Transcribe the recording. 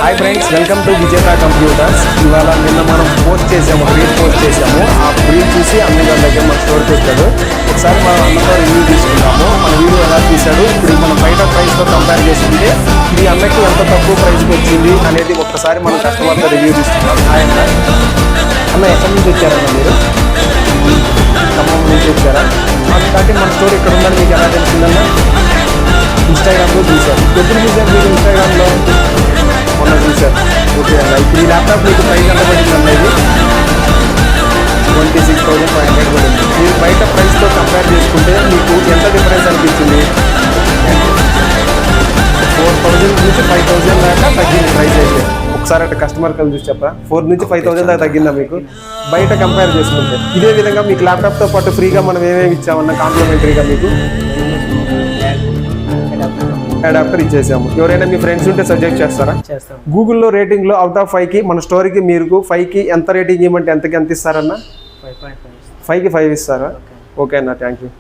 Hi friends, welcome to విజేత computers. ఇవాళ నిన్న మనం పోస్ట్ చేసాము, రీల్ పోస్ట్ చేసాము. ఆ రీల్ చూసి అన్నగారి దగ్గర మన స్టోర్కి వచ్చాడు. ఒకసారి మనం అన్నతో రివ్యూ తీసుకున్నాము. మన వీడియో ఎలా తీశాడు, ఇప్పుడు మనం బయట ప్రైస్తో కంపేర్ చేసుకుంటే ఇది అన్నకి ఎంత తక్కువ ప్రైస్కి వచ్చింది అనేది ఒక్కసారి మనం కస్టమర్తో రివ్యూ తీసుకున్నాం. హాయ్ అన్న. అన్న ఎక్కడి నుంచి వచ్చారన్న మీరు? ఖమ్మం నుంచి వచ్చారా? కాబట్టి మన స్టోర్ ఇక్కడ ఉందని మీకు ఎలా తెలిసిందన్న? ఇన్స్టాగ్రామ్లో చూశారు. ఎప్పుడు చూసారు మీరు ఇన్స్టాగ్రామ్లో? మొన్న చూశారు. ఓకే అన్న. ఇప్పుడు ఈ ల్యాప్టాప్ మీకు ప్రైస్ ఎంత పడింది అన్నది? 26,500 పడింది. మీరు బయట ప్రైస్తో కంపేర్ చేసుకుంటే మీకు ఎంత డిఫరెన్స్ అనిపించింది? 4,000 నుంచి 5,000 దాకా తగ్గింది ప్రైస్ అయితే. ఒకసారి అంటే కస్టమర్ కలిసి చూసి చెప్పరా, 4 నుంచి 5,000 దాకా తగ్గిందా మీకు బయట కంపేర్ చేసుకుంటే? ఇదే విధంగా మీకు ల్యాప్టాప్తో పాటు ఫ్రీగా మనం ఏమేమి ఇచ్చామన్నా కాంప్లిమెంటరీగా మీకు అడాప్టర్ ఇచ్చేసాము. ఎవరైనా మీ ఫ్రెండ్స్ ఉంటే సజెస్ట్ చేస్తారా? గూగుల్లో రేటింగ్లో అవుట్ ఆఫ్ 5కి మన స్టోరీకి మీరు 5కి ఎంత రేటింగ్ ఇవ్వమంటే ఎంత ఇస్తారన్నా? 5కి 5 ఇస్తారా? ఓకే అన్న, థ్యాంక్ యూ.